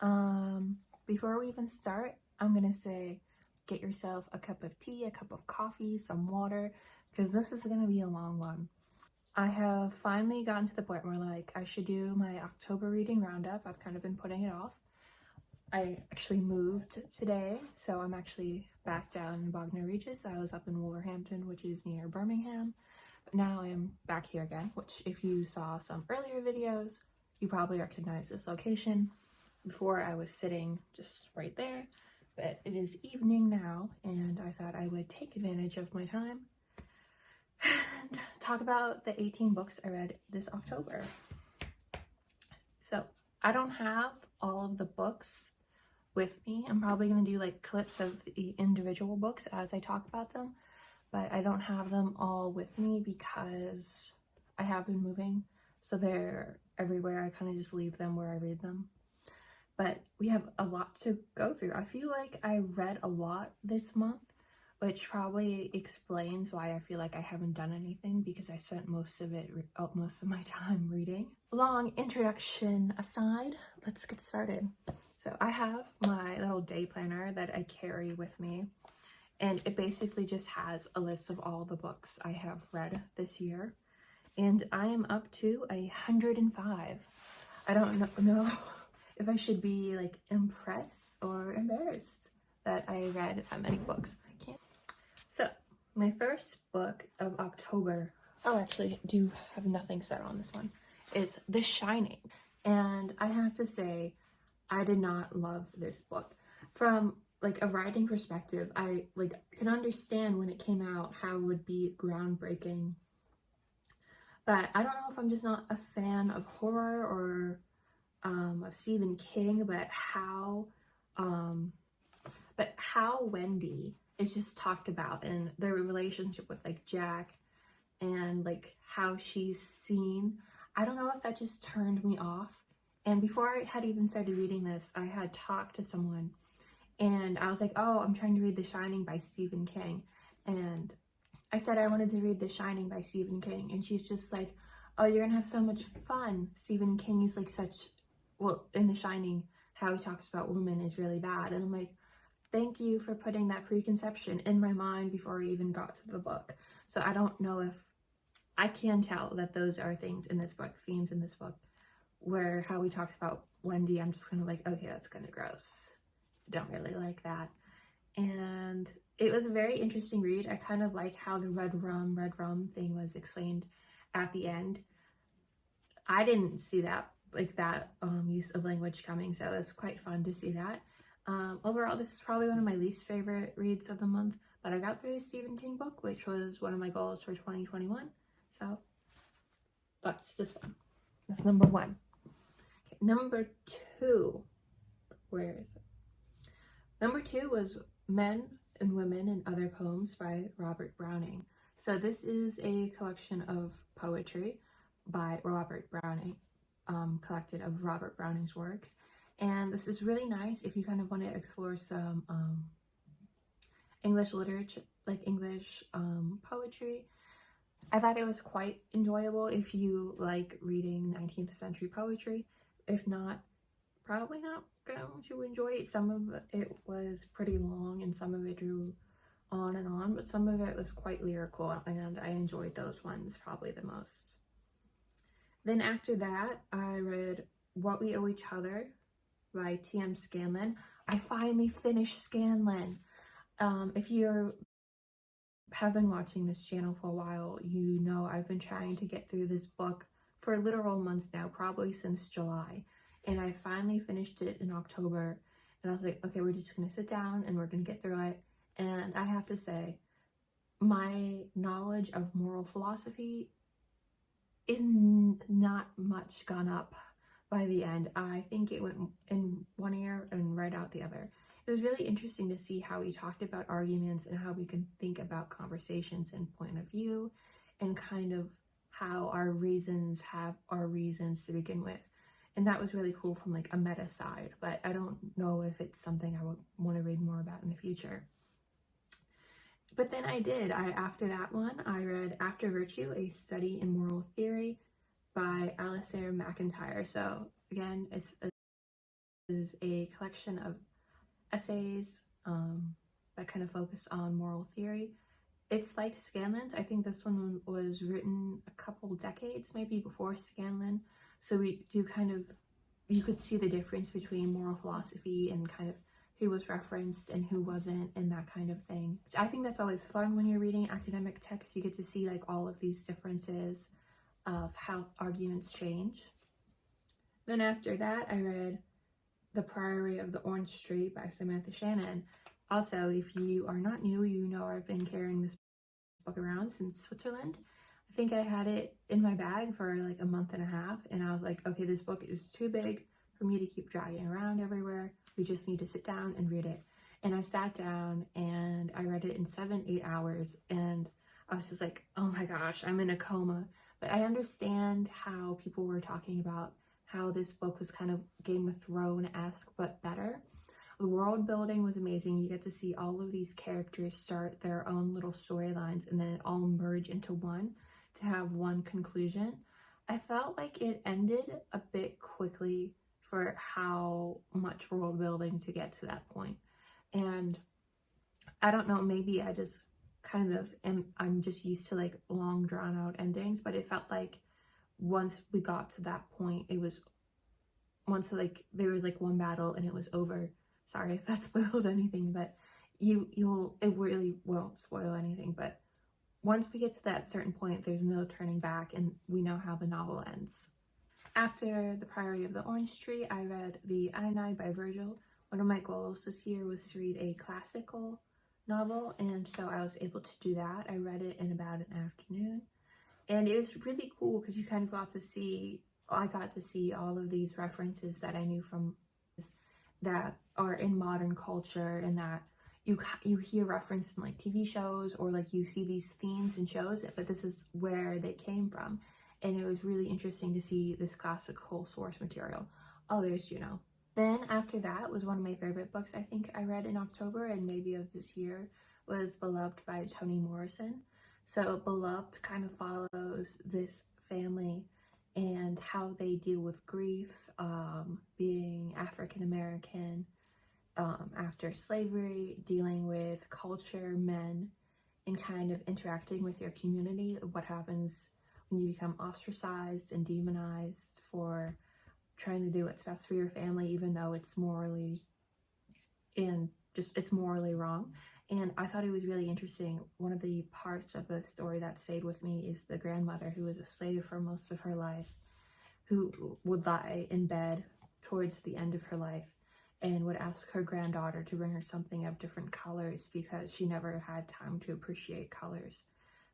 Before we even start, I'm gonna say get yourself a cup of tea, a cup of coffee, some water, because this is gonna be a long one. I have finally gotten to the point where like I should do my October reading roundup. I've kind of been putting it off. I actually moved today, so I'm actually back down in Bognor Regis. I was up in Wolverhampton, which is near Birmingham. But now I'm back here again, which if you saw some earlier videos, you probably recognize this location. Before I was sitting just right there, but it is evening now, and I thought I would take advantage of my time and talk about the 18 books I read this October. So I don't have all of the books with me. I'm probably going to do like clips of the individual books as I talk about them, but I don't have them all with me because I have been moving, so they're everywhere. I kind of just leave them where I read them. But we have a lot to go through. I feel like I read a lot this month, which probably explains why I feel like I haven't done anything, because I spent most of my time reading. Long introduction aside, let's get started. So I have my little day planner that I carry with me, and it basically just has a list of all the books I have read this year, and I am up to 105. I don't know if I should be like impressed or embarrassed that I read that many books. I can't. So my first book of October, oh, actually I do have nothing set on this one, is The Shining. And I have to say, I did not love this book. From like a writing perspective, I like can understand when it came out how it would be groundbreaking. But I don't know if I'm just not a fan of horror or of Stephen King, but how Wendy is just talked about, and their relationship with like Jack, and like how she's seen. I don't know if that just turned me off. And before I had even started reading this, I had talked to someone, and I was like, oh, I'm trying to read The Shining by Stephen King. And I said I wanted to read The Shining by Stephen King, and she's just like, oh, you're gonna have so much fun. Stephen King is like such, well, in The Shining, how he talks about women is really bad. And I'm like, thank you for putting that preconception in my mind before I even got to the book. So I don't know if, I can tell that those are things in this book, themes in this book, where how he talks about Wendy, I'm just kind of like, okay, that's kind of gross. I don't really like that. And it was a very interesting read. I kind of like how the red rum thing was explained at the end. I didn't see that, like that use of language coming, so it was quite fun to see that. Overall, this is probably one of my least favorite reads of the month, but I got through a Stephen King book, which was one of my goals for 2021. So that's this one. That's number one. Okay, number two. Where is it? Number two was Men and Women and Other Poems by Robert Browning. So this is a collection of poetry by Robert Browning, collected of Robert Browning's works. And this is really nice if you kind of want to explore some English literature, like English poetry. I thought it was quite enjoyable if you like reading 19th century poetry. If not, probably not going to enjoy it. Some of it was pretty long and some of it drew on and on, but some of it was quite lyrical, and I enjoyed those ones probably the most. Then after that, I read What We Owe Each Other by T.M. Scanlon. I finally finished Scanlon. If you have been watching this channel for a while, you know I've been trying to get through this book for literal months now, probably since July. And I finally finished it in October. And I was like, okay, we're just going to sit down and we're going to get through it. And I have to say, my knowledge of moral philosophy is not much gone up by the end. I think it went in one ear and right out the other. It was really interesting to see how he talked about arguments and how we can think about conversations and point of view, and kind of how our reasons have our reasons to begin with. And that was really cool from like a meta side, but I don't know if it's something I would want to read more about in the future. But then I did. After that one, I read After Virtue, A Study in Moral Theory by Alistair Mcintyre. So again, it's a is a collection of essays that kind of focus on moral theory. It's like Scanlan's. I think this one was written a couple decades maybe before Scanlan. So we do kind of, you could see the difference between moral philosophy and kind of who was referenced and who wasn't and that kind of thing. I think that's always fun when you're reading academic texts. You get to see like all of these differences of how arguments change. Then after that, I read The Priory of the Orange Tree by Samantha Shannon. Also, if you are not new, you know I've been carrying this book around since Switzerland. I think I had it in my bag for like a month and a half, and I was like, okay, this book is too big for me to keep dragging around everywhere. We just need to sit down and read it. And I sat down and I read it in 7-8 hours, and I was just like, oh my gosh, I'm in a coma. But I understand how people were talking about how this book was kind of Game of Thrones-esque, but better. The world building was amazing. You get to see all of these characters start their own little storylines and then all merge into one to have one conclusion. I felt like it ended a bit quickly for how much world building to get to that point. And I don't know, maybe I just kind of I'm just used to like long drawn out endings, but it felt like once we got to that point, it was once like there was like one battle and it was over. Sorry if that spoiled anything, but it really won't spoil anything. But once we get to that certain point, there's no turning back, and we know how the novel ends. After The Priory of the Orange Tree, I read The Aenei by Virgil. One of my goals this year was to read a classical novel, and so I was able to do that. I read it in about an afternoon, and it was really cool because you kind of I got to see all of these references that I knew from that are in modern culture, and that you hear referenced in like TV shows, or like you see these themes in shows, but this is where they came from. And it was really interesting to see this classical source material. Others, Then after that was one of my favorite books I think I read in October and maybe of this year, was Beloved by Toni Morrison. So Beloved kind of follows this family and how they deal with grief, being African American, after slavery, dealing with culture, men, and kind of interacting with your community. What happens when you become ostracized and demonized for trying to do what's best for your family, even though it's morally wrong. And I thought it was really interesting. One of the parts of the story that stayed with me is the grandmother, who was a slave for most of her life, who would lie in bed towards the end of her life and would ask her granddaughter to bring her something of different colors because she never had time to appreciate colors.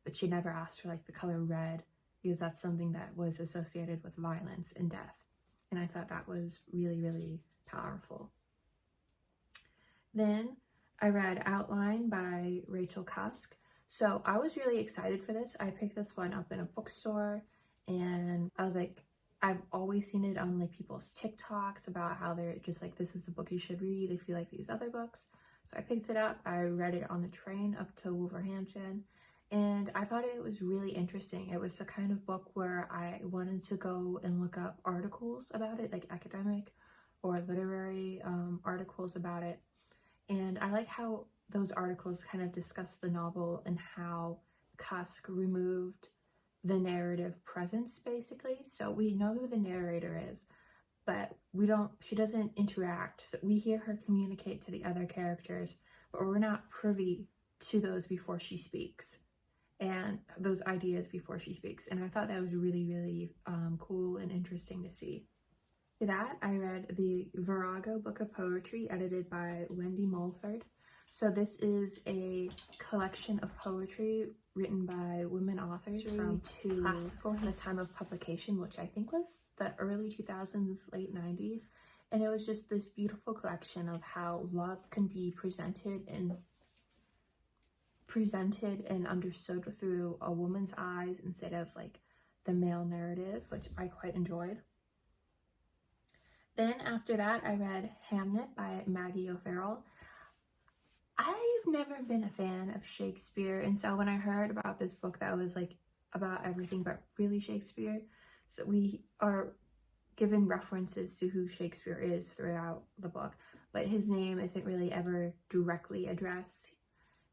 But she never asked her like the color red, because that's something that was associated with violence and death. And I thought that was really, really powerful. Then I read Outline by Rachel Cusk. So I was really excited for this. I picked this one up in a bookstore, and I was like, I've always seen it on like people's TikToks about how they're just like, this is a book you should read if you like these other books. So I picked it up. I read it on the train up to Wolverhampton, and I thought it was really interesting. It was the kind of book where I wanted to go and look up articles about it, like academic or literary articles about it. And I like how those articles kind of discuss the novel and how Cusk removed the narrative presence, basically. So we know who the narrator is, but she doesn't interact. So we hear her communicate to the other characters, but we're not privy to those before she speaks, and those ideas before she speaks. And I thought that was really, really cool and interesting to see. After that, I read the Virago Book of Poetry, edited by Wendy Mulford. So this is a collection of poetry written by women authors from classical the time of publication, which I think was the early 2000s, late 90s. And it was just this beautiful collection of how love can be presented and understood through a woman's eyes instead of like the male narrative, which I quite enjoyed. Then after that, I read Hamnet by Maggie O'Farrell. I've never been a fan of Shakespeare, and so when I heard about this book that was like about everything but really Shakespeare, so we are given references to who Shakespeare is throughout the book, but his name isn't really ever directly addressed.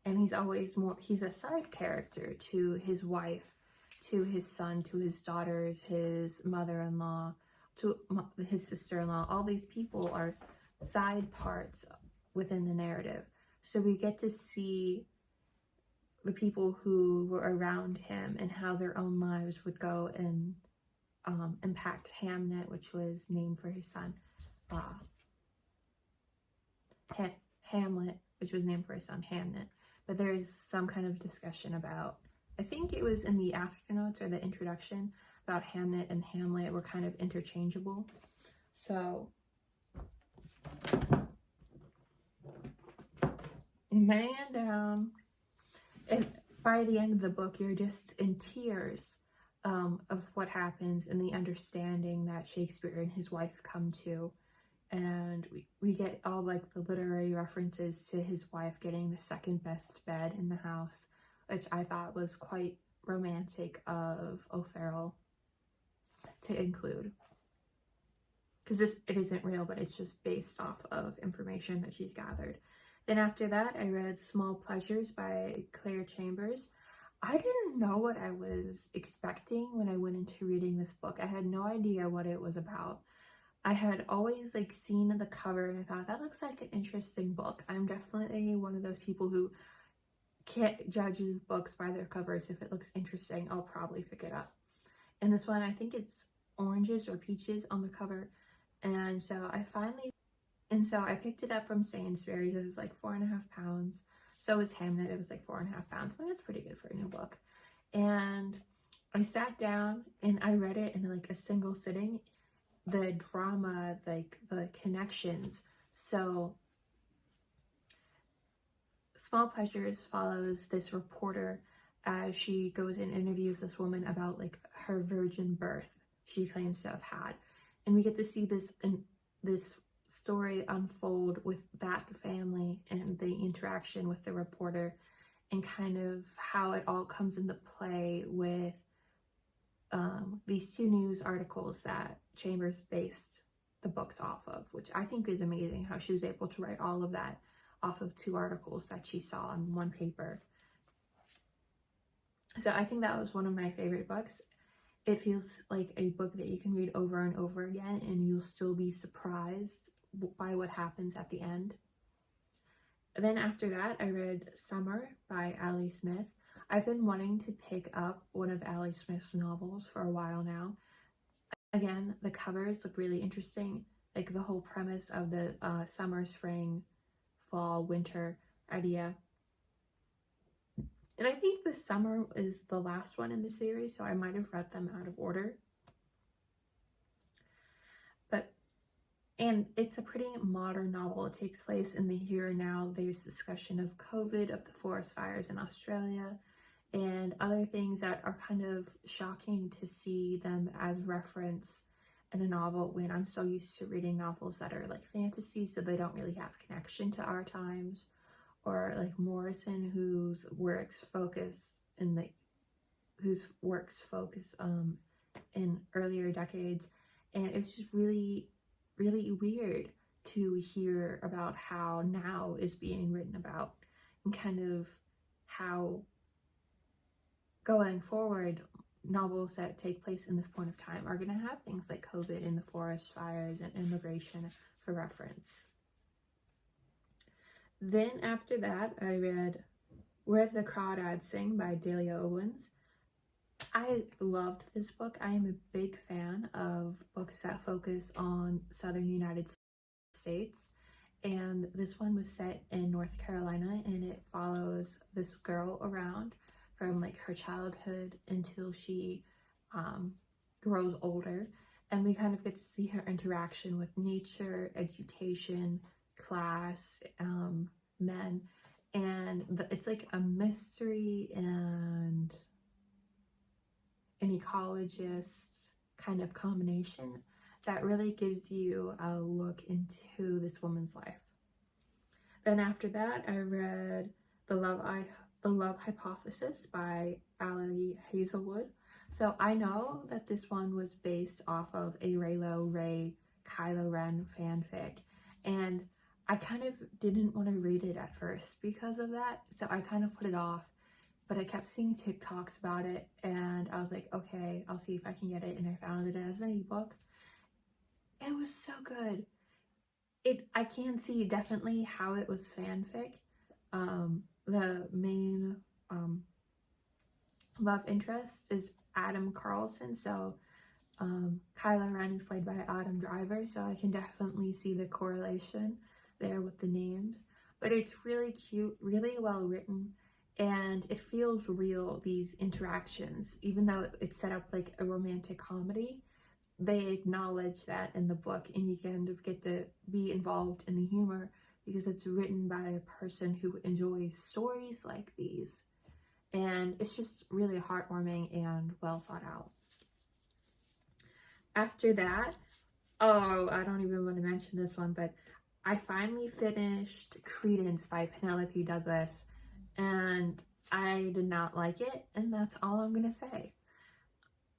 And he's a side character to his wife, to his son, to his daughters, his mother-in-law, to his sister-in-law. All these people are side parts within the narrative. So we get to see the people who were around him and how their own lives would go and impact Hamnet, which was named for his son. Hamlet, which was named for his son, Hamnet. But there's some kind of discussion about, I think it was in the afternotes or the introduction, about Hamnet and Hamlet were kind of interchangeable. So, man down. And by the end of the book, you're just in tears of what happens and the understanding that Shakespeare and his wife come to. And we get all like the literary references to his wife getting the second best bed in the house, which I thought was quite romantic of O'Farrell to include. Because it isn't real, but it's just based off of information that she's gathered. Then after that, I read Small Pleasures by Claire Chambers. I didn't know what I was expecting when I went into reading this book. I had no idea what it was about. I had always like seen the cover and I thought that looks like an interesting book. I'm definitely one of those people who can't judges books by their covers. If it looks interesting, I'll probably pick it up. And this one, I think it's oranges or peaches on the cover. And so I picked it up from Sainsbury's. It was like 4.5 pounds. So was Hamnet. It was like 4.5 pounds, but that's pretty good for a new book. And I sat down and I read it in like a single sitting. The drama, like the connections. So Small Pleasures follows this reporter as she goes and interviews this woman about like her virgin birth she claims to have had. And we get to see this story unfold with that family and the interaction with the reporter and kind of how it all comes into play with these 2 news articles that Chambers based the books off of, which I think is amazing how she was able to write all of that off of 2 articles that she saw on one paper. So I think that was one of my favorite books. It feels like a book that you can read over and over again and you'll still be surprised by what happens at the end. Then after that, I read Summer by Ali Smith. I've been wanting to pick up one of Ali Smith's novels for a while now. Again, the covers look really interesting, like the whole premise of the summer, spring, fall, winter idea. And I think the summer is the last one in the series, so I might have read them out of order. And it's a pretty modern novel. It takes place in the here and now. There's discussion of COVID, of the forest fires in Australia, and other things that are kind of shocking to see them as reference in a novel when I'm so used to reading novels that are like fantasy, so they don't really have connection to our times, or like Morrison, whose works focus in earlier decades. And it's just really weird to hear about how now is being written about and kind of how going forward novels that take place in this point of time are going to have things like COVID and the forest fires and immigration for reference. Then after that, I read Where the Crawdad Sing by Dalia Owens. I loved this book. I am a big fan of books that focus on southern United States, and this one was set in North Carolina, and it follows this girl around from like her childhood until she grows older, and we kind of get to see her interaction with nature, education, class, men, and it's like a mystery and an ecologist kind of combination that really gives you a look into this woman's life. Then after that, I read The Love Hypothesis by Ali Hazelwood. So I know that this one was based off of a Reylo Rey Kylo Ren fanfic, and I kind of didn't want to read it at first because of that, so I kind of put it off, but I kept seeing TikToks about it, and I was like, okay, I'll see if I can get it, and I found it as an ebook. It was so good. I can see definitely how it was fanfic. The main love interest is Adam Carlson, so Kylo Ren is played by Adam Driver, so I can definitely see the correlation there with the names. But it's really cute, really well written, and it feels real, these interactions. Even though it's set up like a romantic comedy, they acknowledge that in the book, and you kind of get to be involved in the humor because it's written by a person who enjoys stories like these. And it's just really heartwarming and well thought out. After that, oh, I don't even want to mention this one, but I finally finished Credence by Penelope Douglas, and I did not like it, and that's all I'm gonna say.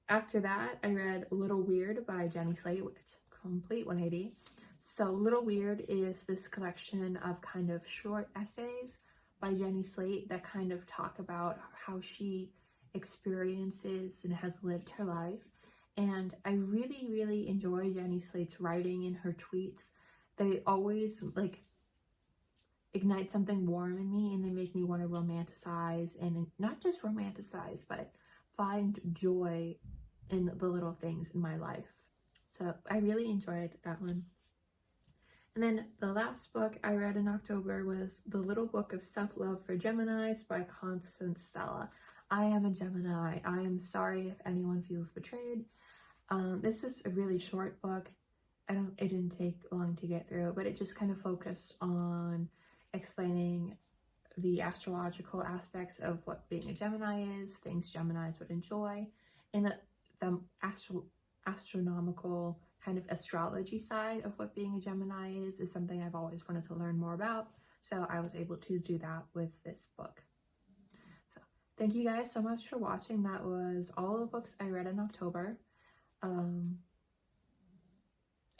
After that, I read Little Weird by Jenny Slate, which is complete 180. So Little Weird is this collection of kind of short essays by Jenny Slate that kind of talk about how she experiences and has lived her life. And I really, really enjoy Jenny Slate's writing and her tweets. They always like ignite something warm in me, and they make me want to romanticize, and not just romanticize, but find joy in the little things in my life. So I really enjoyed that one. And then the last book I read in October was The Little Book of Self-Love for Geminis by Constance Stella. I am a Gemini. I am sorry if anyone feels betrayed. This was a really short book. It didn't take long to get through, but it just kind of focused on explaining the astrological aspects of what being a Gemini is, things Geminis would enjoy, and the astronomical kind of astrology side of what being a Gemini is something I've always wanted to learn more about. So I was able to do that with this book. So thank you guys so much for watching. That was all the books I read in October. I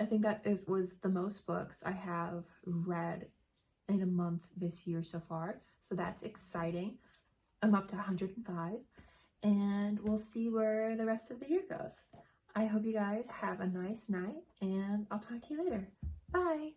think that it was the most books I have read in a month this year so far, so that's exciting. I'm up to 105, and we'll see where the rest of the year goes. I hope you guys have a nice night, and I'll talk to you later. Bye!